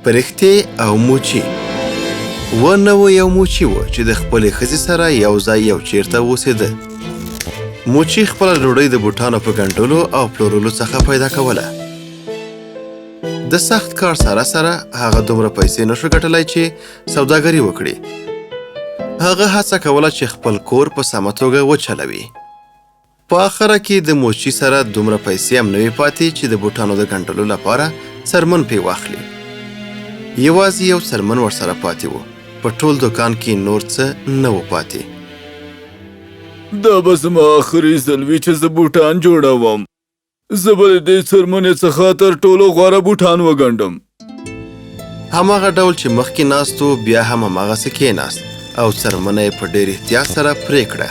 پرښتې او موچي. ونه و یو موچي و چې د خپلې ښځې سره یو ځای یو چیرته اوسېده. موچي خپله ډوډۍ د بوټانو په ګنډلو او پلورلو څخه پیدا کوله. د سخت کار سره سره هغه دومره پیسې نشو ګټلی چې سوداګري وکړي. هغه هڅه کوله چې خپل کور په سمه توګه وچلوي. په آخره کې د موچي سره دومره پیسې هم نه وې پاتې چې د بوټانو د ګنډلو لپاره څرمن پې واخلي. یوازې یو څرمن ورسره پاتې و. په ټول دوکان کې نور څه نه و پاتې. دا به زما آخري ځل وي چې زه بوټان جوړوم. زه به د دې څرمنې څخه تر ټولو غوره بوټان وګنډم. هماغه ډول چې مخکې ناست و بیا هم هماغسې کېناست او څرمنه یې په ډېر احتیاط سره پرې کړه.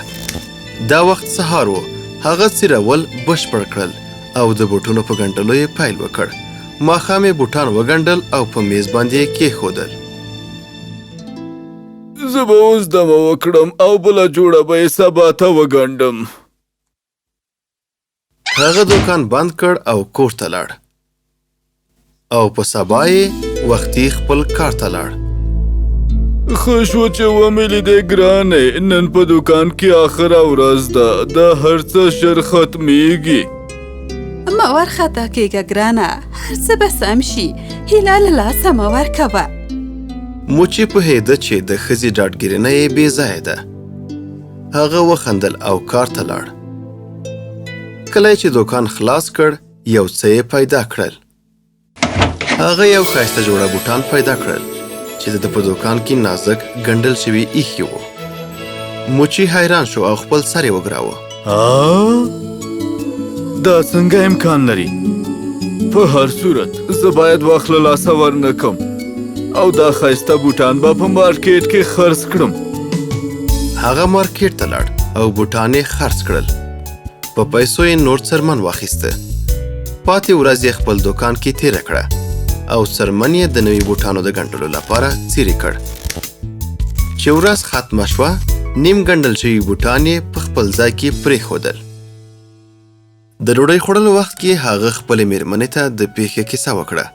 دا وخت سهار و. هغه څیرول بشپړ کړل او د بوټونو په ګنډلو یې پیل وکړ. ماښام یې بوټان وګنډل او په میز باندې یې کېښودل. زه به اوس دمه وکړم او بله جوړه به یې سبا ته وګنډم. هغه دوکان بند کړ او کور ته لاړ او په سبا یې وختي خپل کار ته لاړ. ښه شو چې ومې لیدې ګرانې، نن په دوکان کې آخره ورځ ده. دا هر څه ژر ختمیږي. مه ورخطا کېږه ګرانه، هر څه به سم شي. هیله له لاسه مه ورکوه. موچي پوهېده چې د ښځې ډاډګیرنه یې بې ځایه ده. هغه وخندل او کار ته لاړ. کله چې دوکان خلاص کړ یو څه یې پیدا کړل. هغه یو ښایسته جوړه بوټان پیدا کړل چې د په دوکان کې نازک ګنډل شوي ایښي وو. موچي حیران شو او خپل سر یې وګراوه. دا څنګه امکان لري؟ په هر صورت زه باید وخت له لاسه ورنکم او دا ښایسته بوټان به په مارکیټ کې خرڅ کړم. هغه مارکیټ ته لاړ او بوټان یې خرڅ کړل. په پیسو یې نور څرمن واخیسته. پاتې ورځ یې خپل دوکان کې تېره کړه او څرمن یې د نوي بوټانو د ګنډلو لپاره څیرې کړ. چې ورځ ختمه شوه نیم ګنډل شوي بوټان یې په خپل ځای کې پرېښودل. د ډوډۍ خوړلو وخت کې هغه خپلې مېرمنې ته د پیښې کیسه وکړه.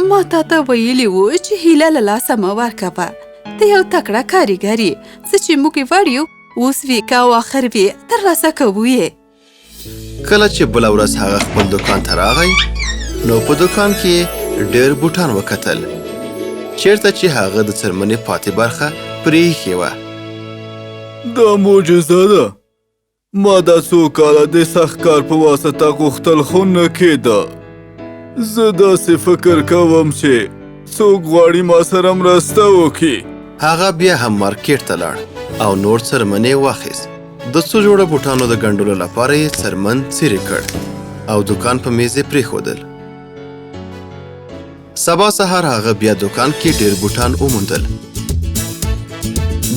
ما تا ته ویلي و چې هیله له لاسه مه ورکوه. ته یو تکړه کاریګر یې. څه چې موږ یې وړ یو اوس وي که او آخر وي ترلاسه کوو یې. کله چې بله ورځ هغه خپل دوکان ته راغی نو په دوکان کې ډېر بوټان وکتل چیرته چې هغه د څرمنې پاتې برخه پرې ایښې وه. دا معجزه ده. ما دا څو کاله د سخت کار په واسطه غوښتل خو نه کېده. زه داسې فکر کوم چې څوک غواړي ما سره مرسته وکړي. هغه بیا هم مارکیټ ته لاړ او نور څرمن یې واخیست. د څو جوړه بوټانو د ګنډلو لپاره یې څرمن څیرې کړ او دوکان په میز یې پرېښودل. سبا سهار هغه بیا دوکان کې ډېر بوټان وموندل.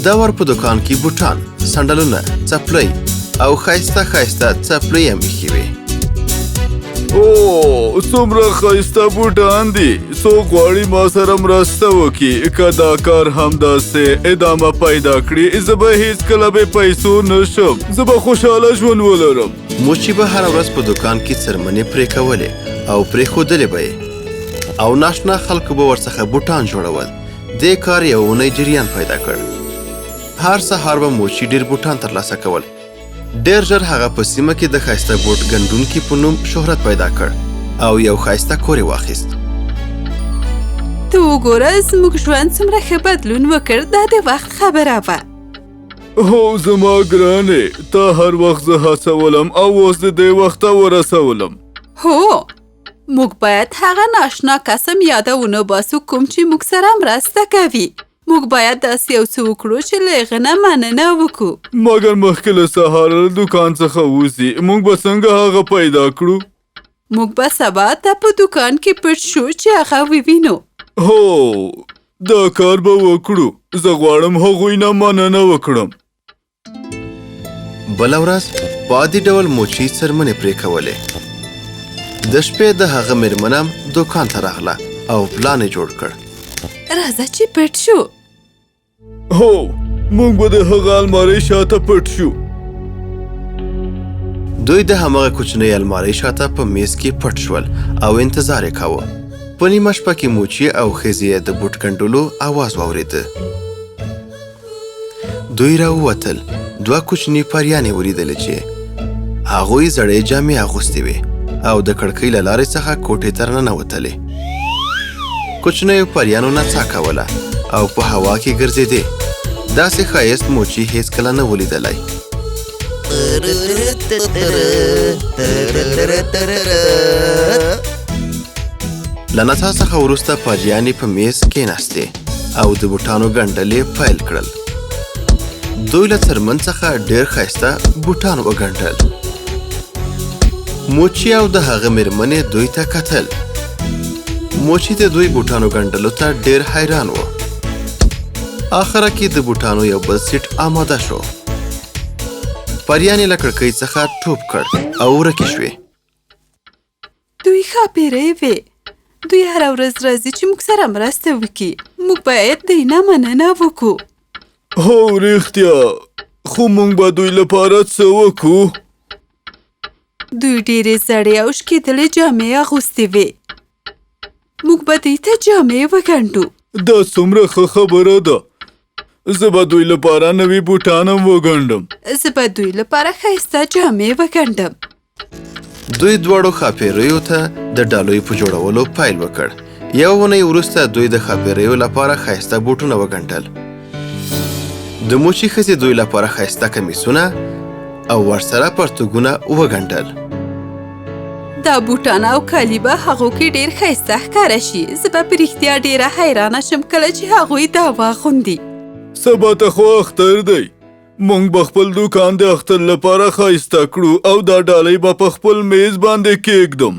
دا ور په دوکان کې بوټان، سنډلونه، څپلۍ او ښایسته ښایسته څپلۍ هم ایښې وې. څومره ښایسته بوټان دي. څوک غواړي ما سره مرسته وکړي. که دا کار همداسې ادامه پیدا کړي زه به هیڅکله بې پیسو نه شم. زه به خوشحاله ژوند ولرم. موچي به هره ورځ په دوکان کې څرمنې پرې کولې او پرېښودلې به یې او ناشنا خلکو به ورڅخه بوټان جوړول. دې کار یو اونۍ جریان پیدا کړ. هر سهار به موچي ډېر بوټان ترلاسه کول. ډېر ژر هغه په سیمه کې د ښایسته بوټ ګنډونکي په نوم شهرت پیدا کړ او یو ښایسته کور یې واخیست. ته وګوره زموږ ژوند څومره ښه بدلون وکړ. دا د وخت خبره وه. هو زما ګرانې، تا هر وخت زه هڅولم او اوس د دې وخته ورسولم. هو موږ باید هغه ناشنا کسم یاده ونه باسو کوم چې موږ سره مرسته کوي. موږ باید داسې یو څه وکړو چې له هغه نه مننه وکړو. مګر مخکې له سهاره له دوکان څخه وځي موږ به څنګه هغه پیدا کړو؟ موږ به سبا ته په دوکان کې پټ شو چې هغه ووینو. هو دا کار به وکړو. زه غواړم هغوی نه مننه وکړم. بله ورځ په عادي ډول موچي څرمنې پرې کولې. د شپې د هغه مېرمن هم دوکان ته راغله او پلان یې جوړ کړ. راځه چې پټ شو. هو موږ به د هغه المارۍ شاته پټ شو. دوی د هماغه کوچنۍ المارۍ شاته په میز کې پټ شول او انتظار یې کاوه. په نیمه شپه کې موچي او ښځې د بوټ ګنډلو اواز واورېده. دوی راووتل. 2 کوچني پریانې ولیدلې چې هغوی زړې جامې اغوستې وې او د کړکۍ له لارې څخه کوټې ته راننوتلې. کوچنیو پریانو نڅا کوله او په هوا کې ګرځېدې. داسې ښایست موچي هیڅکله نه ولیدلی. له نڅا څخه وروسته پریانې په میز کېناستې او د بوټانو ګنډل یې پیل کړل. دوی له څرمن څخه ډېر ښایسته بوټان وګنډل. موچي او د هغه مېرمنې دوی ته کتل. موچي د دوی بوټانو ګنډلو ته ډېر حیران و. آخره کې د بوټانو یو بل سیټ آماده شو. پریانې له کړکۍ څخه ټوپ کړ او ورکې شوې. دوی ښاپېرۍ وې. دوی هره ورځ راځي چې موږ سره مرسته وکړي. موږ باید دوی نه مننه وکړو. هو رښتیا، خو موږ به دوی لپاره څه وکړو؟ دوی ډېرې زړې او شکېدلې جامې اغوستې وې. موږ به دوی ته جامې وګنډو. دا څومره ښه خبره ده. زه به دوی لپاره نوي بوټان هم وګنډم. زه به دوی لپاره ښایسته جامې وګنډم. دوی دواړو ښاپېریو ته د ډالیو په جوړولو پیل وکړ. یوه اونۍ وروسته دوی د ښاپېریو لپاره ښایسته بوټونه وګنډل. د موچي ښځې دوی لپاره ښایسته کمیسونه او ورسره پرتوګونه وګنډل. دا بوټان او کالي به هغو کې ډېر ښایسته ښکاره شي. زه به په رښتیا ډېره حیرانه شم کله چې هغوی دا واغوندي. سبا ته خو اختر دی. موږ به خپل دوکان د اختر لپاره ښایسته کړو او دا ډالۍ به په خپل میز باندې کېږدم.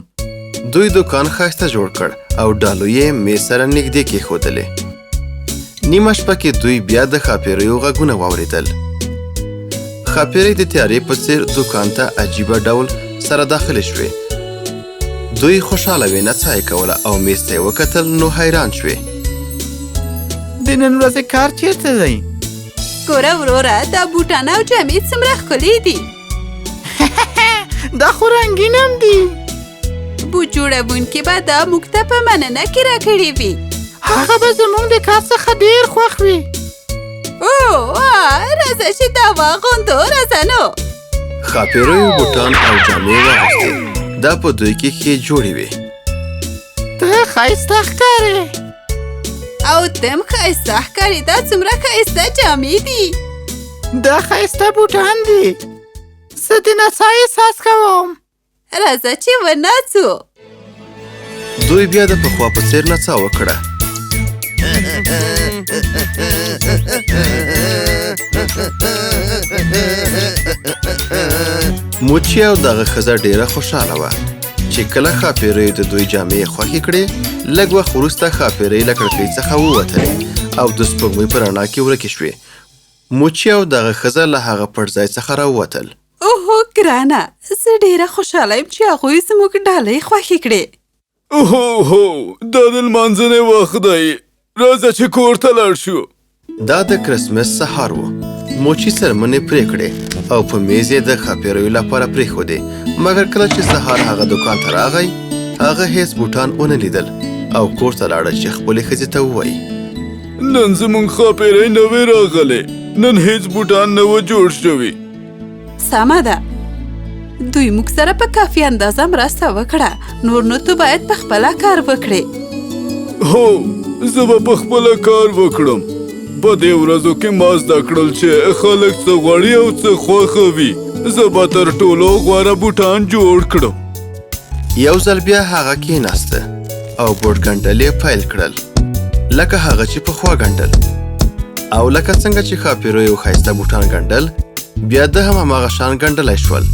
دوی دوکان ښایسته جوړ کړ او ډالۍ یې میز سره نږدې کېښودلې. نیمه شپه کې دوی بیا د ښاپېریو غږونه واورېدل. ښاپېرۍ د تیارې په څېر دوکان ته عجیبه ډول سره داخلې شوې. دوی خوشحاله وې، نڅا یې کوله او میز ته یې وکتل نو حیران شوې. د نن ورځې کار چیرته دی؟ ګوره وروره، دا بوټان او جامې څومره ښکلې دي. دا خو رنګین هم دي. بوټ جوړونکي به دا موږ ته په مننه کې راکړي وي. هغه به زموږ د کار څخه ډېر خوښ وي. راځه چې دا واغوندو. راځه نو. ښاپېریو بوټان او جامې واغوستې. دا په دوی کې ښې جوړې وې. ته ښایسته ښکارې. او تم ښایسته ښکارې. دا څومره ښایسته جامې دي. دا ښایسته بوټان دي. زه د نڅا احساس کوم. راځه چې وناڅو. دوی بیا د پخوا په څېر نڅا وکړه. موچي او دغه ښځه ډېره خوشحاله وه چې کله ښاپېریو د دوی جامې خوښې کړې. لږ وخت وروسته ښاپېرۍ له کړکۍ څخه ووتلې او د سپوږمۍ په رڼا کې ورکې شوې. موچي او دغه ښځه له هغه پټ ځای څخه راووتل. اوهو ګرانه، زه ډېره خوشحاله یم چې هغوی زموږ ډالۍ خوښې کړې. هو دا د لمانځنې وخت دی. راځه چې کور ته لاړ شو. دا د کرسمس سهار و. موچي څرمنې پرې کړې او په میز یې د ښاپېریو لپاره پرېښودې. مګر کله چې سهار هغه دوکان ته راغی، هغه هیڅ بوټان ونه لیدل او کور ته لاړه چې خپلې ښځې ته ووایي: نن زموږ ښاپېرۍ نه وې راغلې. نن هیڅ بوټان نه و جوړ شوي. سمه ده. دوی موږ سره په کافي اندازه مرسته وکړه. نور نو ته باید په خپله کار وکړې. هو، زه به په خپله کار وکړم. په دې ورځو کې ما زده کړل چې خلک څه غواړي او څه خوښوي. زه به تر ټولو غوره بوټان جوړ کړم. یو ځل بیا هغه کېناسته او بوټ ګنډل یې پیل کړل، لکه هغه چې پخوا ګنډل. او لکه څنګه چې ښاپېریو ښایسته بوټان ګنډل، بیا د هم هماغه شان ګنډلی شول.